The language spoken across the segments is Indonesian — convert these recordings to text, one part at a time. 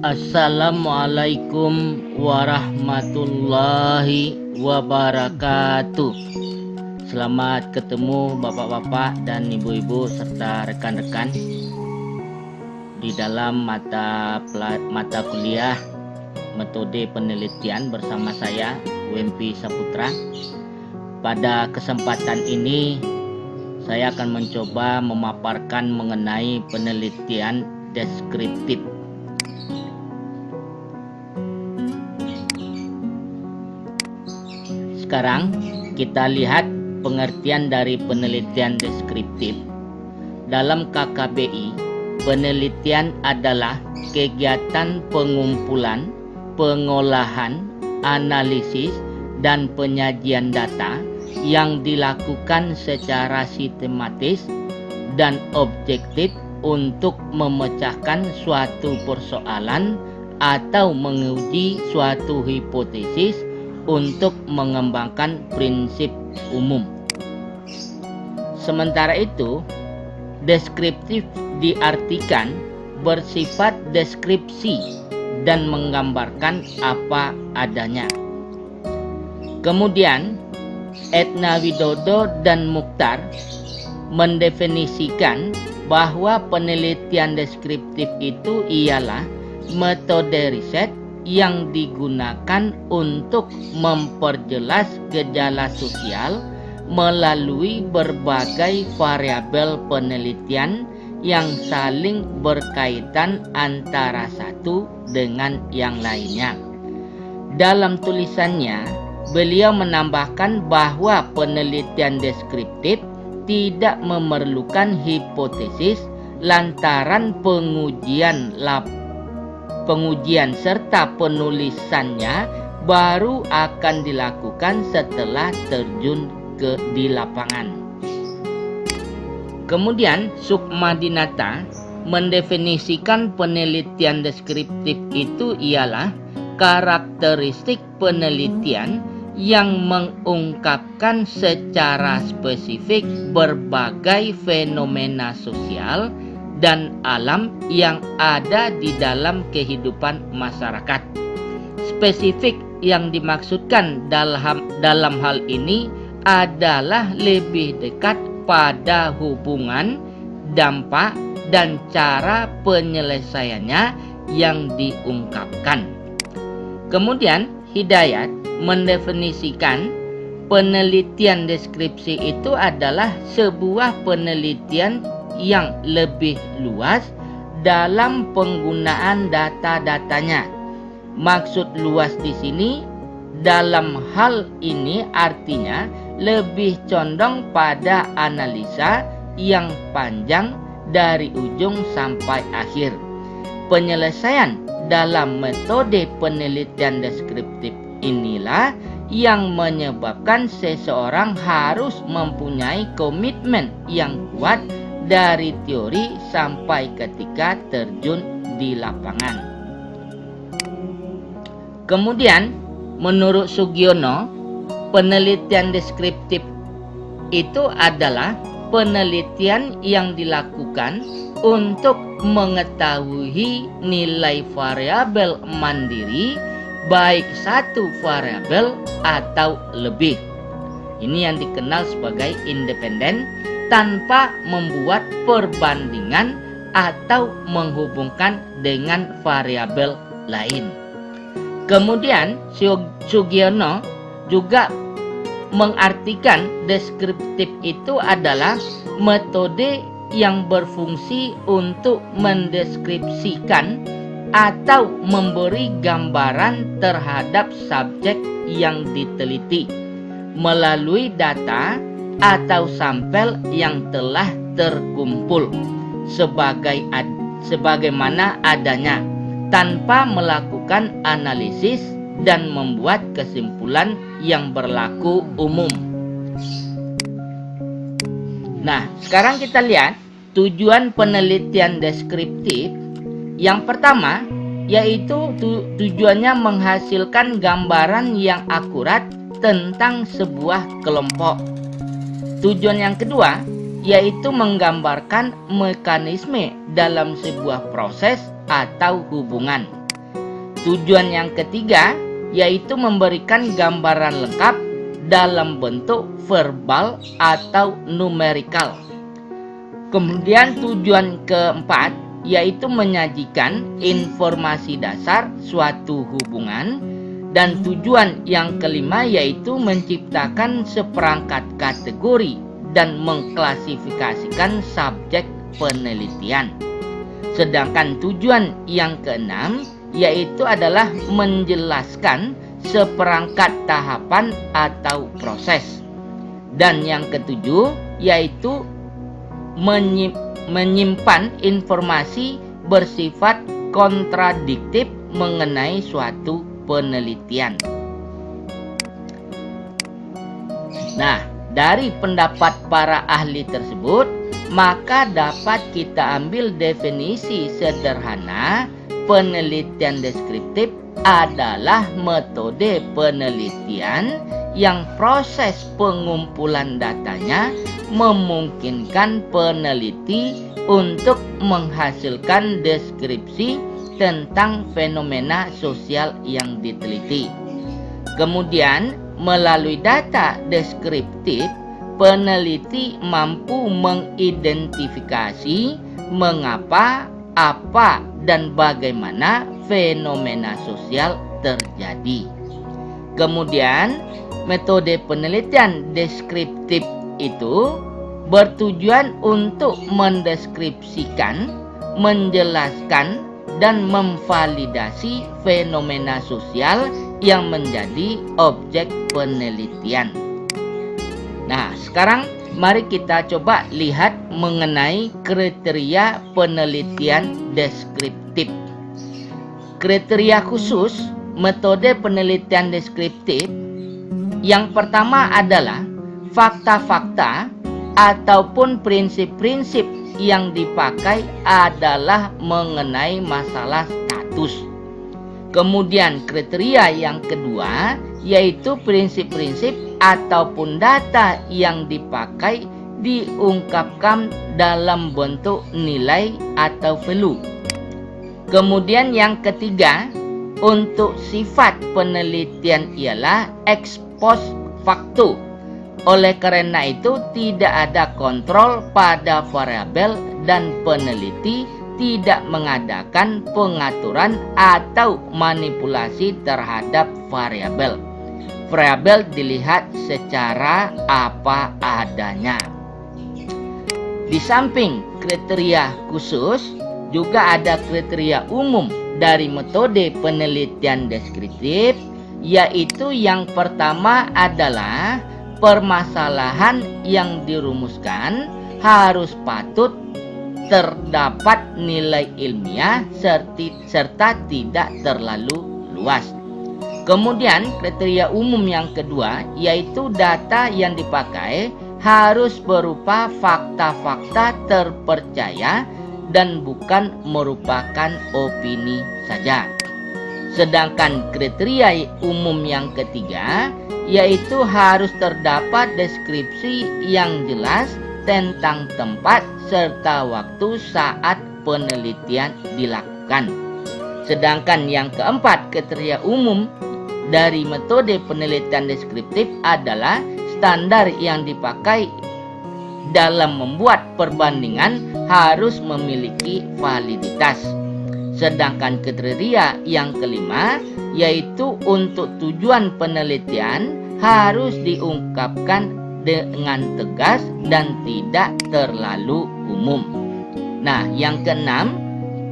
Assalamualaikum warahmatullahi wabarakatuh. Selamat ketemu bapak-bapak dan ibu-ibu serta rekan-rekan di dalam mata kuliah metode penelitian bersama saya Wempi Saputra. Pada kesempatan ini saya akan mencoba memaparkan mengenai penelitian deskriptif. Sekarang kita lihat pengertian dari penelitian deskriptif. Dalam KKBI, penelitian adalah kegiatan pengumpulan, pengolahan, analisis, dan penyajian data yang dilakukan secara sistematis dan objektif untuk memecahkan suatu persoalan atau menguji suatu hipotesis untuk mengembangkan prinsip umum. Sementara itu, deskriptif diartikan bersifat deskripsi dan menggambarkan apa adanya. Kemudian, Edna Widodo dan Mukhtar mendefinisikan bahwa penelitian deskriptif itu ialah metode riset yang digunakan untuk memperjelas gejala sosial melalui berbagai variabel penelitian yang saling berkaitan antara satu dengan yang lainnya. Dalam tulisannya, beliau menambahkan bahwa penelitian deskriptif tidak memerlukan hipotesis lantaran pengujian serta penulisannya baru akan dilakukan setelah terjun di lapangan. Kemudian Sukmadinata mendefinisikan penelitian deskriptif itu ialah karakteristik penelitian yang mengungkapkan secara spesifik berbagai fenomena sosial dan alam yang ada di dalam kehidupan masyarakat. Spesifik yang dimaksudkan dalam hal ini adalah lebih dekat pada hubungan, dampak, dan cara penyelesaiannya yang diungkapkan. Kemudian Hidayat mendefinisikan penelitian deskripsi itu adalah sebuah penelitian yang lebih luas dalam penggunaan data-datanya. Maksud luas di sini dalam hal ini artinya lebih condong pada analisa yang panjang dari ujung sampai akhir. Penyelesaian dalam metode penelitian deskriptif inilah yang menyebabkan seseorang harus mempunyai komitmen yang kuat dari teori sampai ketika terjun di lapangan. Kemudian, menurut Sugiono, penelitian deskriptif itu adalah penelitian yang dilakukan untuk mengetahui nilai variabel mandiri, baik satu variabel atau lebih. Ini yang dikenal sebagai independen, tanpa membuat perbandingan atau menghubungkan dengan variabel lain. Kemudian Sugiono juga mengartikan deskriptif itu adalah metode yang berfungsi untuk mendeskripsikan atau memberi gambaran terhadap subjek yang diteliti melalui data atau sampel yang telah terkumpul sebagaimana adanya, tanpa melakukan analisis dan membuat kesimpulan yang berlaku umum. Nah, sekarang kita lihat tujuan penelitian deskriptif. Yang pertama, yaitu tujuannya menghasilkan gambaran yang akurat tentang sebuah kelompok. Tujuan yang kedua, yaitu menggambarkan mekanisme dalam sebuah proses atau hubungan. Tujuan yang ketiga yaitu memberikan gambaran lengkap dalam bentuk verbal atau numerikal. Kemudian tujuan keempat yaitu menyajikan informasi dasar suatu hubungan. Dan tujuan yang kelima yaitu menciptakan seperangkat kategori dan mengklasifikasikan subjek penelitian. Sedangkan tujuan yang keenam yaitu adalah menjelaskan seperangkat tahapan atau proses. Dan yang ketujuh yaitu menyimpan informasi bersifat kontradiktif mengenai suatu penelitian. Nah, dari pendapat para ahli tersebut, maka dapat kita ambil definisi sederhana penelitian deskriptif adalah metode penelitian yang proses pengumpulan datanya memungkinkan peneliti untuk menghasilkan deskripsi tentang fenomena sosial yang diteliti. Kemudian, melalui data deskriptif, peneliti mampu mengidentifikasi mengapa, apa, dan bagaimana fenomena sosial terjadi. Kemudian, metode penelitian deskriptif itu bertujuan untuk mendeskripsikan, menjelaskan, dan memvalidasi fenomena sosial yang menjadi objek penelitian. Nah, sekarang mari kita coba lihat mengenai kriteria penelitian deskriptif. Kriteria khusus metode penelitian deskriptif yang pertama adalah fakta-fakta ataupun prinsip-prinsip yang dipakai adalah mengenai masalah status. Kemudian kriteria yang kedua yaitu prinsip-prinsip ataupun data yang dipakai diungkapkan dalam bentuk nilai atau value. Kemudian yang ketiga untuk sifat penelitian ialah ex post facto. Oleh karena itu tidak ada kontrol pada variabel dan peneliti tidak mengadakan pengaturan atau manipulasi terhadap variabel. Variabel dilihat secara apa adanya. Di samping kriteria khusus, juga ada kriteria umum dari metode penelitian deskriptif, yaitu yang pertama adalah permasalahan yang dirumuskan harus patut terdapat nilai ilmiah serta tidak terlalu luas. Kemudian kriteria umum yang kedua yaitu data yang dipakai harus berupa fakta-fakta terpercaya dan bukan merupakan opini saja. Sedangkan kriteria umum yang ketiga yaitu harus terdapat deskripsi yang jelas tentang tempat serta waktu saat penelitian dilakukan. Sedangkan yang keempat, kriteria umum dari metode penelitian deskriptif adalah standar yang dipakai dalam membuat perbandingan harus memiliki validitas. Sedangkan kriteria yang kelima yaitu untuk tujuan penelitian harus diungkapkan dengan tegas dan tidak terlalu umum. Nah, yang keenam,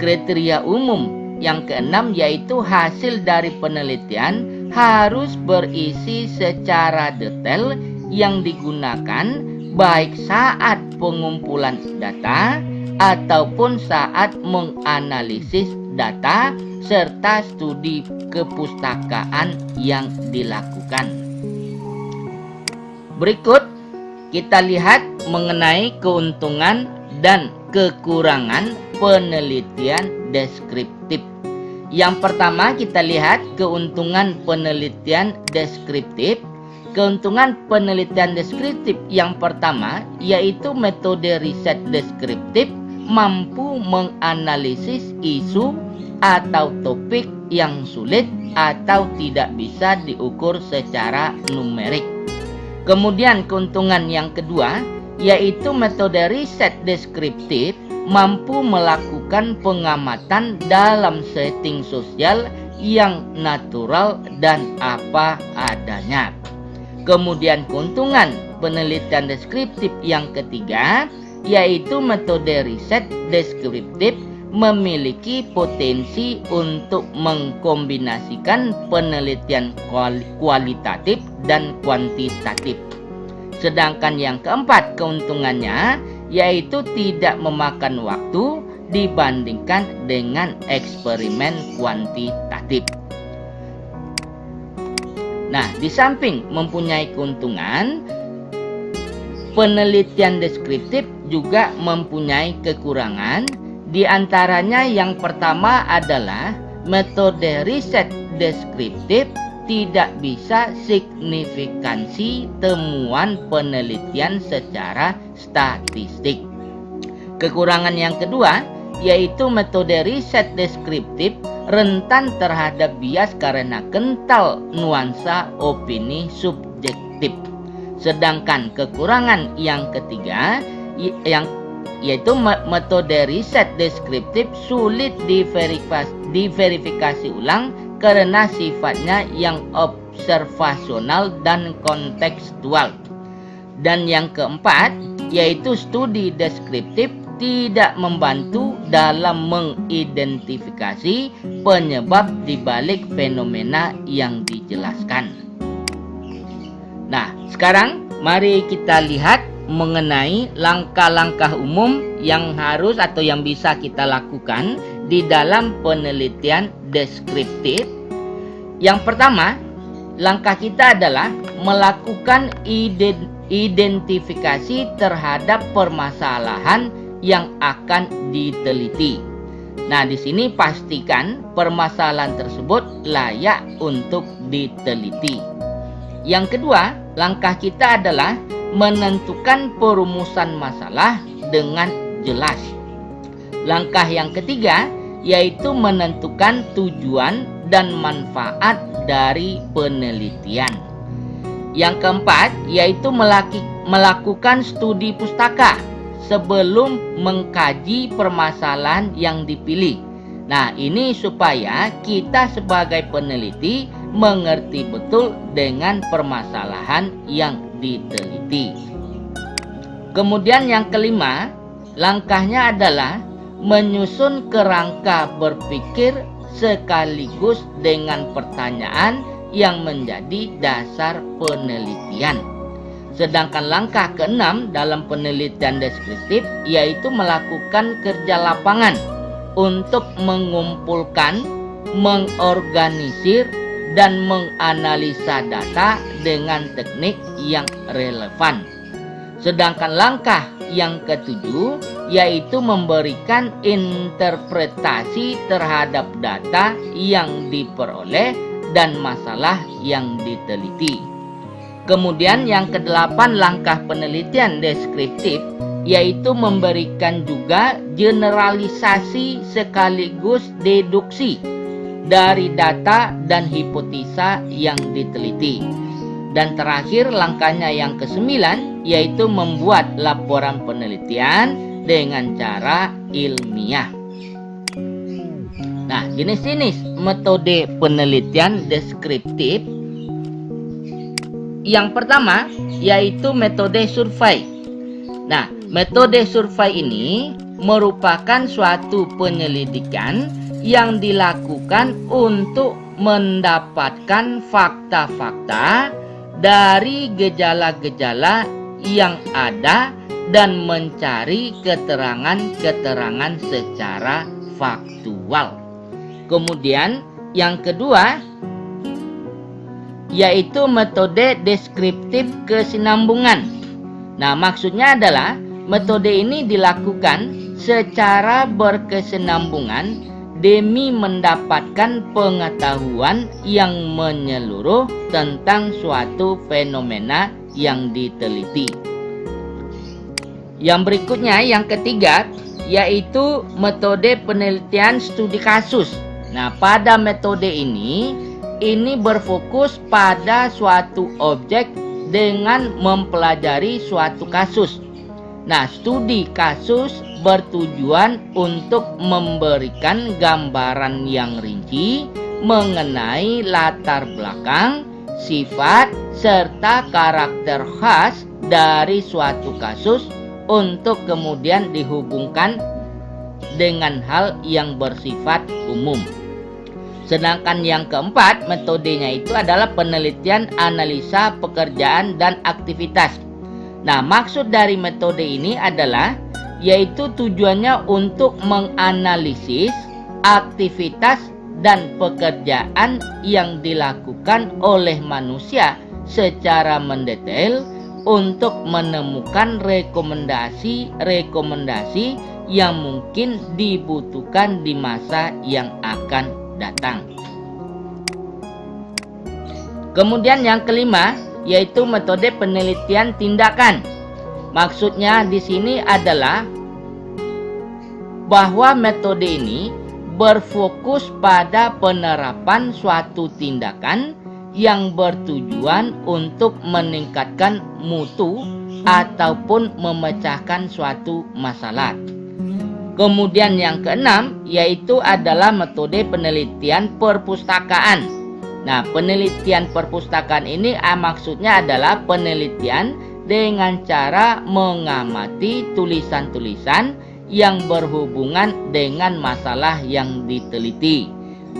kriteria umum yang keenam yaitu hasil dari penelitian harus berisi secara detail yang digunakan baik saat pengumpulan data ataupun saat menganalisis data serta studi kepustakaan yang dilakukan. Berikut kita lihat mengenai keuntungan dan kekurangan penelitian deskriptif. Yang pertama kita lihat keuntungan penelitian deskriptif. Keuntungan penelitian deskriptif yang pertama yaitu metode riset deskriptif mampu menganalisis isu atau topik yang sulit atau tidak bisa diukur secara numerik. Kemudian keuntungan yang kedua, yaitu metode riset deskriptif mampu melakukan pengamatan dalam setting sosial yang natural dan apa adanya. Kemudian keuntungan penelitian deskriptif yang ketiga, yaitu metode riset deskriptif memiliki potensi untuk mengkombinasikan penelitian kualitatif dan kuantitatif. Sedangkan yang keempat keuntungannya, yaitu tidak memakan waktu dibandingkan dengan eksperimen kuantitatif. Nah, di samping mempunyai keuntungan, penelitian deskriptif juga mempunyai kekurangan. Di antaranya yang pertama adalah metode riset deskriptif tidak bisa signifikansi temuan penelitian secara statistik. Kekurangan yang kedua, yaitu metode riset deskriptif rentan terhadap bias karena kental nuansa opini subjektif. Sedangkan kekurangan yang ketiga, yaitu metode riset deskriptif sulit diverifikasi ulang karena sifatnya yang observasional dan kontekstual. Dan yang keempat, yaitu studi deskriptif tidak membantu dalam mengidentifikasi penyebab dibalik fenomena yang dijelaskan. Nah, sekarang mari kita lihat mengenai langkah-langkah umum yang harus atau yang bisa kita lakukan di dalam penelitian deskriptif. Yang pertama, langkah kita adalah melakukan identifikasi terhadap permasalahan yang akan diteliti. Nah, di sini pastikan permasalahan tersebut layak untuk diteliti. Yang kedua, langkah kita adalah menentukan perumusan masalah dengan jelas. Langkah yang ketiga, yaitu menentukan tujuan dan manfaat dari penelitian. Yang keempat, yaitu melakukan studi pustaka sebelum mengkaji permasalahan yang dipilih. Nah, ini supaya kita sebagai peneliti mengerti betul dengan permasalahan yang diteliti. Kemudian yang kelima, langkahnya adalah menyusun kerangka berpikir sekaligus dengan pertanyaan yang menjadi dasar penelitian. Sedangkan langkah keenam dalam penelitian deskriptif yaitu melakukan kerja lapangan untuk mengumpulkan, mengorganisir, dan menganalisa data dengan teknik yang relevan. Sedangkan langkah yang ketujuh yaitu memberikan interpretasi terhadap data yang diperoleh dan masalah yang diteliti. Kemudian yang kedelapan langkah penelitian deskriptif yaitu memberikan juga generalisasi sekaligus deduksi dari data dan hipotesa yang diteliti. Dan terakhir langkahnya yang kesembilan yaitu membuat laporan penelitian dengan cara ilmiah. Nah, jenis-jenis metode penelitian deskriptif. Yang pertama yaitu metode survei. Nah, metode survei ini merupakan suatu penyelidikan yang dilakukan untuk mendapatkan fakta-fakta dari gejala-gejala yang ada dan mencari keterangan-keterangan secara faktual. Kemudian yang kedua yaitu metode deskriptif kesinambungan. Nah, maksudnya adalah metode ini dilakukan secara berkesinambungan demi mendapatkan pengetahuan yang menyeluruh tentang suatu fenomena yang diteliti. Yang berikutnya, yang ketiga, yaitu metode penelitian studi kasus. Nah, pada metode ini berfokus pada suatu objek dengan mempelajari suatu kasus. Nah, studi kasus bertujuan untuk memberikan gambaran yang rinci mengenai latar belakang, sifat, serta karakter khas dari suatu kasus untuk kemudian dihubungkan dengan hal yang bersifat umum. Sedangkan yang keempat, metodenya itu adalah penelitian, analisa, pekerjaan, dan aktivitas. Nah, maksud dari metode ini adalah yaitu tujuannya untuk menganalisis aktivitas dan pekerjaan yang dilakukan oleh manusia secara mendetail untuk menemukan rekomendasi-rekomendasi yang mungkin dibutuhkan di masa yang akan datang. Kemudian yang kelima yaitu metode penelitian tindakan. Maksudnya di sini adalah bahwa metode ini berfokus pada penerapan suatu tindakan yang bertujuan untuk meningkatkan mutu ataupun memecahkan suatu masalah. Kemudian yang keenam yaitu adalah metode penelitian perpustakaan. Nah, penelitian perpustakaan ini maksudnya adalah penelitian dengan cara mengamati tulisan-tulisan yang berhubungan dengan masalah yang diteliti,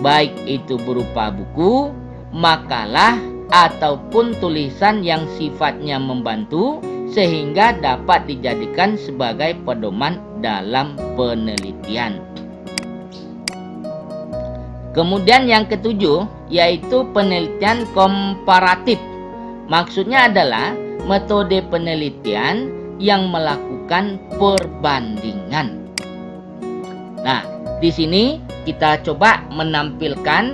baik itu berupa buku, makalah, ataupun tulisan yang sifatnya membantu sehingga dapat dijadikan sebagai pedoman dalam penelitian. Kemudian yang ketujuh yaitu penelitian komparatif. Maksudnya adalah metode penelitian yang melakukan perbandingan. Nah, di sini kita coba memberikan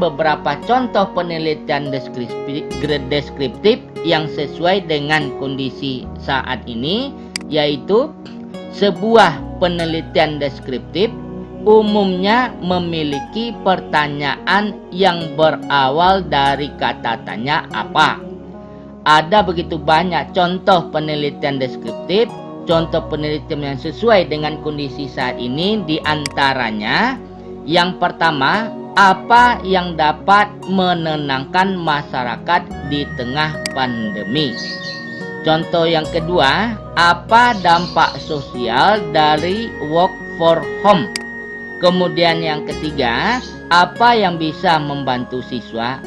beberapa contoh penelitian deskriptif yang sesuai dengan kondisi saat ini, yaitu sebuah penelitian deskriptif umumnya memiliki pertanyaan yang berawal dari kata tanya apa. Ada begitu banyak contoh penelitian deskriptif, contoh penelitian yang sesuai dengan kondisi saat ini. Di antaranya, yang pertama, apa yang dapat menenangkan masyarakat di tengah pandemi? Contoh yang kedua, apa dampak sosial dari work for home? Kemudian yang ketiga, apa yang bisa membantu siswa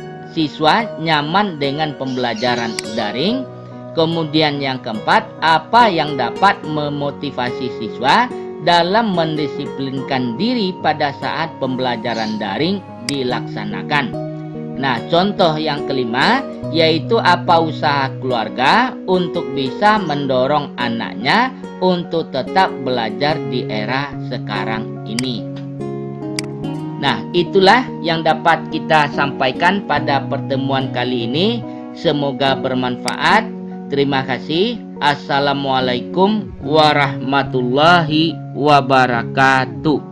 nyaman dengan pembelajaran daring? Kemudian yang keempat, apa yang dapat memotivasi siswa dalam mendisiplinkan diri pada saat pembelajaran daring dilaksanakan? Nah, contoh yang kelima yaitu apa usaha keluarga untuk bisa mendorong anaknya untuk tetap belajar di era sekarang ini. Nah, itulah yang dapat kita sampaikan pada pertemuan kali ini. Semoga bermanfaat. Terima kasih. Assalamualaikum warahmatullahi wabarakatuh.